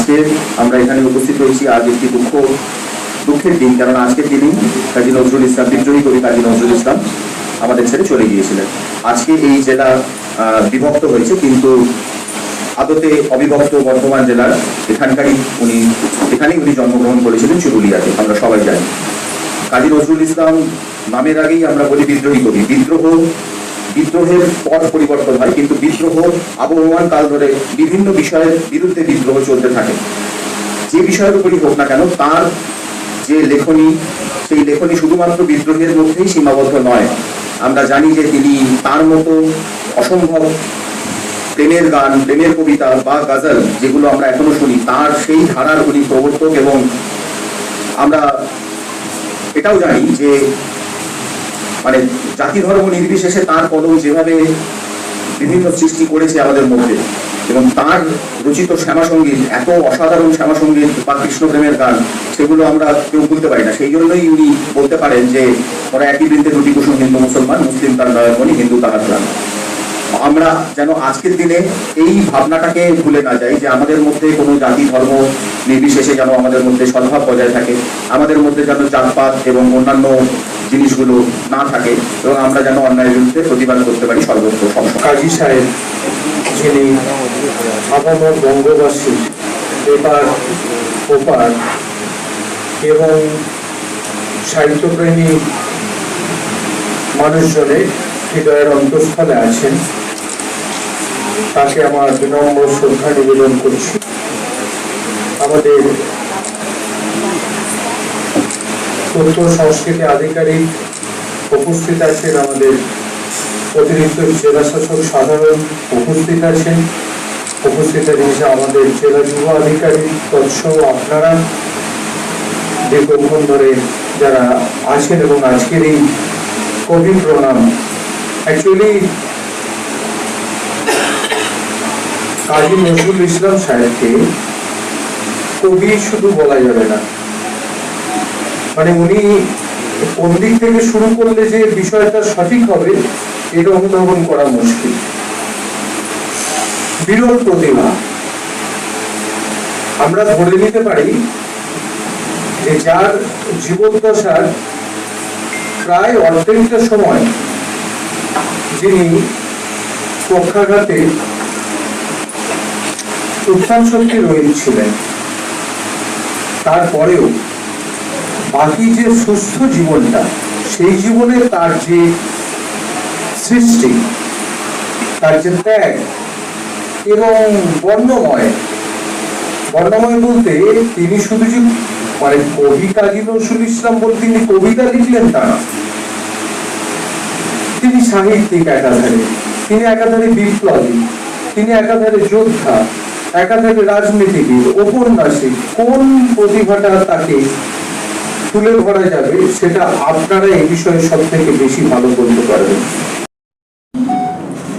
আজকে আমরা এখানে উপস্থিত হয়েছি আজ একটি দুঃখের দিন, কারণ আজকের দিনেই কাজী নজরুল ইসলাম, বিদ্রোহী কবি কাজী নজরুল ইসলাম আমাদের ছেড়ে চলে গিয়েছিলেন। আজকে এই জেলা বিভক্ত হয়েছে, কিন্তু আদতে অবিভক্ত বর্ধমান জেলার এখানেই উনি জন্মগ্রহণ করেছিলেন, চুরুলিয়াতে, আমরা সবাই জানি। কাজী নজরুল ইসলাম নামের আগেই আমরা বলি বিদ্রোহী কবি। বিদ্রোহের পথ পরিবর্তন হয়, কিন্তু বিদ্রোহ আবহমান কাল ধরে বিভিন্ন বিষয়ের বিরুদ্ধে বিদ্রোহ চলতে থাকে। যে বিষয়ের উপরই হোক না কেন, তার যে লেখনী, সেই লেখনী শুধুমাত্র বিদ্রোহের মধ্যেই সীমাবদ্ধ নয়। আমরা জানি যে তিনি তার মতো অসম্ভব প্রেমের গান, প্রেমের কবিতা বা গজল, যেগুলো আমরা এখনো শুনি, তার সেই ধারার উনি প্রবর্তক। এবং আমরা এটাও জানি যে মানে জাতি ধর্ম নির্বিশেষে তার কলম যেভাবে বিভিন্ন সৃষ্টি করেছে আমাদের মধ্যে, এবং তার রচিত শ্যামাসঙ্গীত, এত অসাধারণ শ্যামাসঙ্গীত বা কৃষ্ণপ্রেমের গান, সেগুলো আমরা কেউ ভুলতে পারি না। সেই জন্যই উনি বলতে পারেন যে ওরা একই বৃন্তে দুটি কুসুম, হিন্দু মুসলমান, মুসলিম তার নয়নমণি, হিন্দু তাহার প্রাণ। আমরা যেন আজকের দিনে এই ভাবনাটাকে ভুলে না যাই যে আমাদের মধ্যে কোনো জাতি ধর্ম নির্বিশেষে যেন আমাদের মধ্যে সদ্ভাব বজায় থাকে, আমাদের মধ্যে যেন জাতপাত এবং অন্যান্য জিনিসগুলো না থাকে, এবং আমরা যেন অন্যায়ের বিরুদ্ধে প্রতিবাদ করতে পারি সর্বত্র সবসময়। কাজী সাহেব, যিনি আপামর বঙ্গবাসী এপার ওপার এবং সাহিত্যপ্রেমী মানুষজনের হৃদয়ের অন্তঃস্থলে আছেন, তাকে আমার বিনম্র শ্রদ্ধা নিবেদন করছি। আমাদের তথ্য সংস্কৃতি আধিকারিক উপস্থিত আছেন, আমাদের অতিরিক্ত জেলা শাসক সাধারণ উপস্থিত আছেন, উপস্থিত রয়েছে আমাদের জেলা যুব আধিকারিক, তৎসহ আপনারা দীর্ঘক্ষণ ধরে যারা আছেন। এবং আজকের এই কবি প্রণাম, অ্যাকচুয়ালি কাজী নজরুল ইসলাম সাহেবকে কবি শুধু বলা যাবে না, মানে উনি কোন দিক থেকে শুরু করলে যে বিষয়টা সঠিক হবে এটা অনুধাবন করা মুশকিল। বিরল প্রতিভা, আমরা ধরে নিতে পারি যে যার জীবদ্দশার প্রায় অর্ধেকটা সময় যিনি পক্ষাঘাতে উত্থান শক্তি রয়েছিলেন, তারপরেও বাকি যে সুস্থ জীবনটা, সেই জীবনে তার যে সৃষ্টি, তার যে ত্যাগ এবং বর্ণময় বলতে তিনি শুধু যে মানে কবি কাজী নজরুল ইসলাম বলতে তিনি কবিতা লিখলেন তা না, তিনি সাহিত্যিক একাধারে, তিনি একাধারে বিপ্লবী, তিনি একাধারে যোদ্ধা, একাধারে রাজনীতিবিদ, ঔপন্যাসিক। কোন প্রতিভাটা তাকে তুলে ধরা যাবে সেটা আপনারা এই বিষয়ে সব থেকে বেশি ভালো বলতে পারবেন।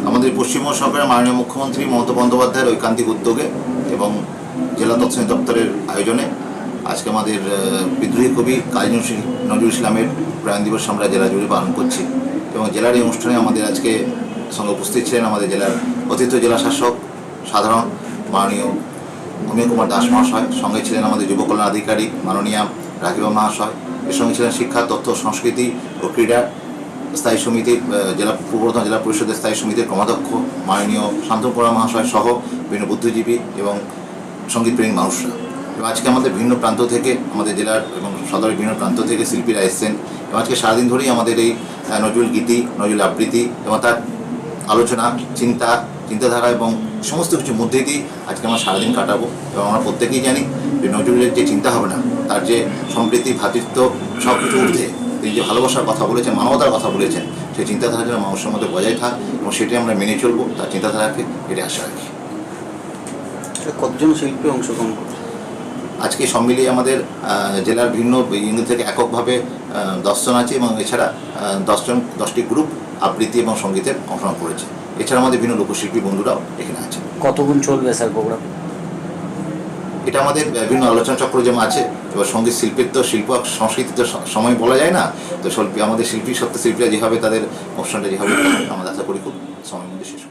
আমাদের পশ্চিমবঙ্গ সরকারের মাননীয় মুখ্যমন্ত্রী মমতা বন্দ্যোপাধ্যায়ের ঐকান্তিক উদ্যোগে এবং জেলা তৎসম দপ্তরের আয়োজনে আজকে আমাদের বিদ্রোহী কবি কাজী নজরুল ইসলামের প্রয়াণ দিবস আমরা জেলা জুড়ে পালন করছি। এবং জেলার এই অনুষ্ঠানে আমাদের আজকে সঙ্গে উপস্থিত ছিলেন আমাদের জেলার অতিরিক্ত জেলা শাসক সাধারণ মাননীয় অমিয় কুমার দাস মহাশয়, সঙ্গে ছিলেন আমাদের যুব কল্যাণ আধিকারিক মাননীয়া রাখিবা মহাশয়, এর সঙ্গে ছিলেন শিক্ষা, তথ্য, সংস্কৃতি ও ক্রীড়া স্থায়ী সমিতির পূর্ব বর্ধমান জেলা পরিষদের স্থায়ী সমিতির কর্মাধ্যক্ষ মাননীয় শান্তনুপুরা মহাশয় সহ বিভিন্ন বুদ্ধিজীবী এবং সঙ্গীতপ্রেমী মানুষরা। এবং আজকে আমাদের ভিন্ন প্রান্ত থেকে, আমাদের জেলার এবং সদরের বিভিন্ন প্রান্ত থেকে শিল্পীরা এসেছেন। এবং আজকে সারাদিন ধরেই আমাদের এই নজরুল গীতি, নজরুল আবৃত্তি এবং তার আলোচনা, চিন্তাধারা এবং সমস্ত কিছুর মধ্যে দিয়ে আজকে আমরা সারাদিন কাটাবো। এবং আমরা প্রত্যেকেই জানি যে নজরুলের যে চিন্তা ভাবনা, তার যে সম্প্রীতি, ভ্রাতৃত্ব, সব কিছু ঊর্ধ্বে তিনি যে ভালোবাসার কথা বলেছেন, মানবতার কথা বলেছেন, সেই চিন্তাধারা যেন মানুষের মধ্যে বজায় থাক এবং সেটাই আমরা মেনে চলবো, তার চিন্তাধারাকে এটা আশা রাখি। কতজন শিল্পী অংশগ্রহণ করছে আজকে সব মিলিয়ে আমাদের জেলার ভিন্ন ইউনিট থেকে এককভাবে 10 জন আছে, এবং এছাড়া 10টি গ্রুপ আবৃত্তি এবং সঙ্গীতের অংশগ্রহণ করেছে। এছাড়া আমাদের ভিন্ন লোকশিল্পী বন্ধুরাও এখানে আছে। কতক্ষণ চলবে স্যার প্রোগ্রাম? এটা আমাদের বিভিন্ন আলোচনা চক্র যেমন আছে, এবার সঙ্গীত শিল্পীর তো শিল্প সংস্কৃতি তো সময় বলা যায় না, তো আমাদের শিল্পী সত্য শিল্পীরা যেভাবে তাদের অনুষ্ঠানটা যেভাবে আমরা আশা করি খুব সময়ের মধ্যে শেষ